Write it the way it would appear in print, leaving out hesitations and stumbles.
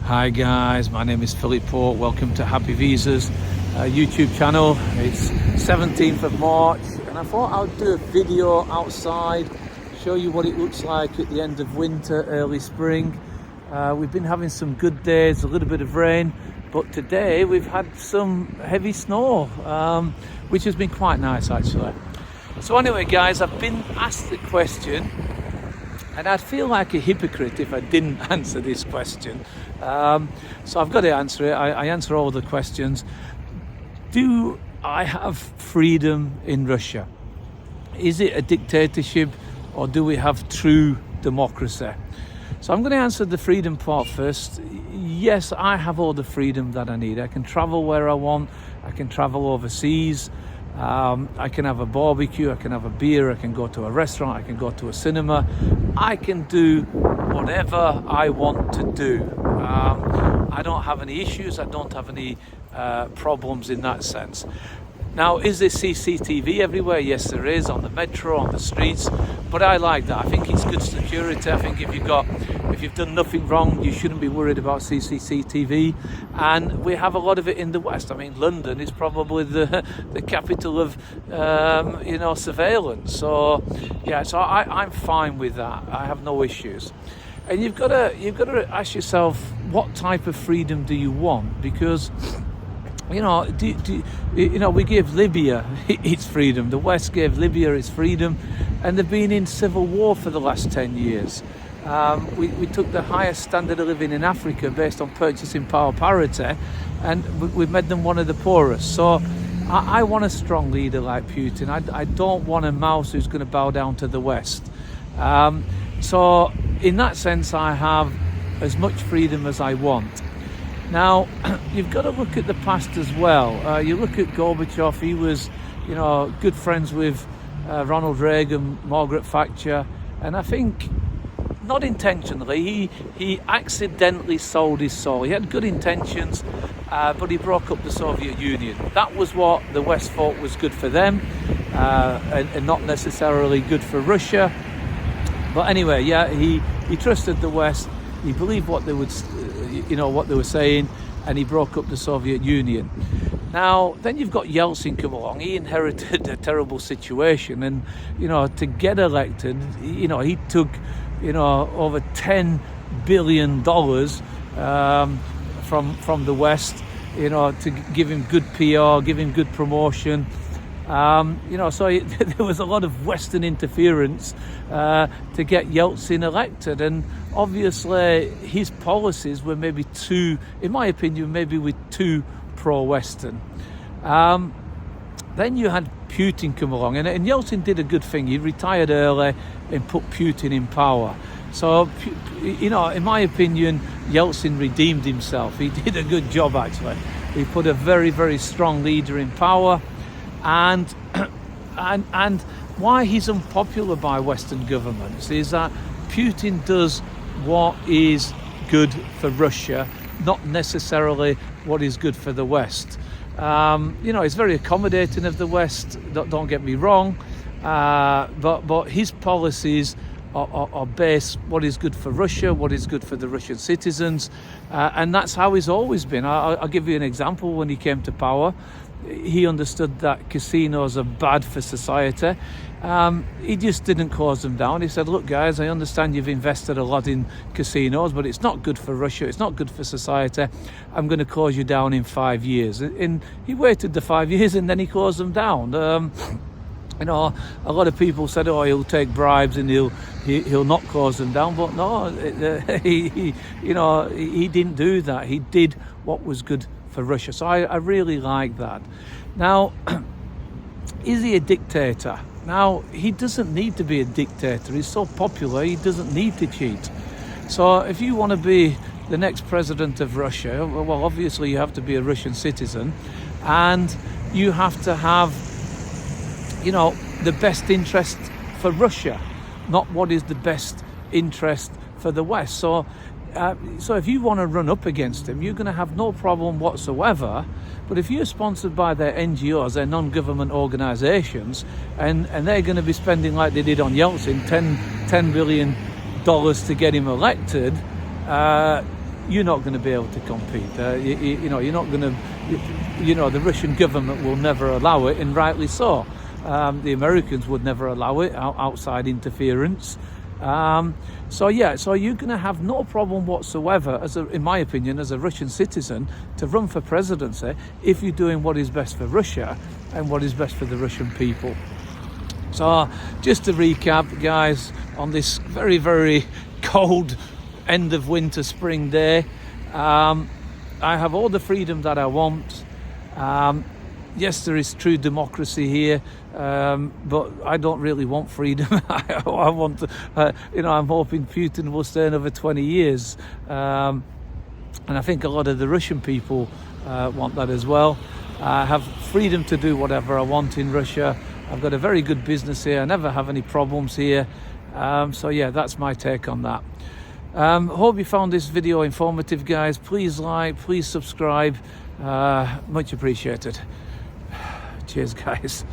Hi guys, my name is Philip Port. Welcome to Happy Visas YouTube channel. It's 17th of March and I thought I'd do a video outside, show you what it looks like at the end of winter, early spring. We've been having some good days, a little bit of rain, but today we've had some heavy snow, which has been quite nice actually. So anyway guys, I've been asked the question and I'd feel like a hypocrite if I didn't answer this question. So I've got to answer it. I answer all the questions. Do I have freedom in Russia? Is it a dictatorship or do we have true democracy? So I'm going to answer the freedom part first. Yes, I have all the freedom that I need. I can travel where I want. I can travel overseas. I can have a barbecue, I can have a beer, I can go to a restaurant, I can go to a cinema. I can do whatever I want to do. I don't have any issues, I don't have any problems in that sense. Now, is there CCTV everywhere? Yes, there is, on the metro, on the streets, but I like that. I think it's good security. I think if you've done nothing wrong, you shouldn't be worried about CCTV. And we have a lot of it in the West. I mean, London is probably the capital of surveillance. So yeah, so I'm fine with that. I have no issues. And you've got to ask yourself, what type of freedom do you want? Because we gave Libya its freedom. The West gave Libya its freedom, and they've been in civil war for the last 10 years. We took the highest standard of living in Africa based on purchasing power parity, and we've made them one of the poorest. So I want a strong leader like Putin. I don't want a mouse who's going to bow down to the West. So in that sense, I have as much freedom as I want. Now, you've got to look at the past as well. You look at Gorbachev, he was, good friends with Ronald Reagan, Margaret Thatcher, and I think, not intentionally, he accidentally sold his soul. He had good intentions, but he broke up the Soviet Union. That was what the West thought was good for them, and not necessarily good for Russia. But anyway, yeah, he trusted the West. He believed what they would, what they were saying, and he broke up the Soviet Union. Now, then you've got Yeltsin come along. He inherited a terrible situation, and to get elected, he took over $10 billion from the West, to give him good PR, give him good promotion. So there was a lot of Western interference to get Yeltsin elected, and obviously his policies were maybe too, in my opinion, too pro-Western. Then you had Putin come along, and Yeltsin did a good thing. He retired early and put Putin in power. So, in my opinion, Yeltsin redeemed himself. He did a good job, actually. He put a very, very strong leader in power. And why he's unpopular by Western governments is that Putin does what is good for Russia, not necessarily what is good for the West. He's very accommodating of the West, don't get me wrong, but his policies are based what is good for Russia, what is good for the Russian citizens, and that's how he's always been. I'll give you an example. When he came to power, he understood that casinos are bad for society. He just didn't close them down. He said, look guys, I understand you've invested a lot in casinos, but it's not good for Russia, it's not good for society. I'm going to close you down in 5 years. And he waited the 5 years and then he closed them down. A lot of people said, oh, he'll take bribes and he'll not close them down, but no, he didn't do that. He did what was good for Russia. So I really like that. Now, is he a dictator? Now, he doesn't need to be a dictator. He's so popular, he doesn't need to cheat. So if you want to be the next president of Russia, well, obviously you have to be a Russian citizen, and you have to have, the best interest for Russia, not what is the best interest for the West. So if you want to run up against him, you're going to have no problem whatsoever. But if you're sponsored by their NGOs, their non-government organizations, and they're going to be spending, like they did on Yeltsin, $10 billion to get him elected, you're not going to be able to compete. You know, you're not going to, you know, the Russian government will never allow it, and rightly so. The Americans would never allow it, outside interference. So you're going to have no problem whatsoever, in my opinion, as a Russian citizen, to run for presidency if you're doing what is best for Russia and what is best for the Russian people. So just to recap, guys, on this very, very cold end of winter, spring day, I have all the freedom that I want. Yes, there is true democracy here, but I don't really want freedom. I want to, you know, I'm hoping Putin will stay another 20 years. And I think a lot of the Russian people want that as well. I have freedom to do whatever I want in Russia. I've got a very good business here. I never have any problems here. So yeah, that's my take on that. Hope you found this video informative, guys. Please like, please subscribe. Much appreciated. Cheers, guys.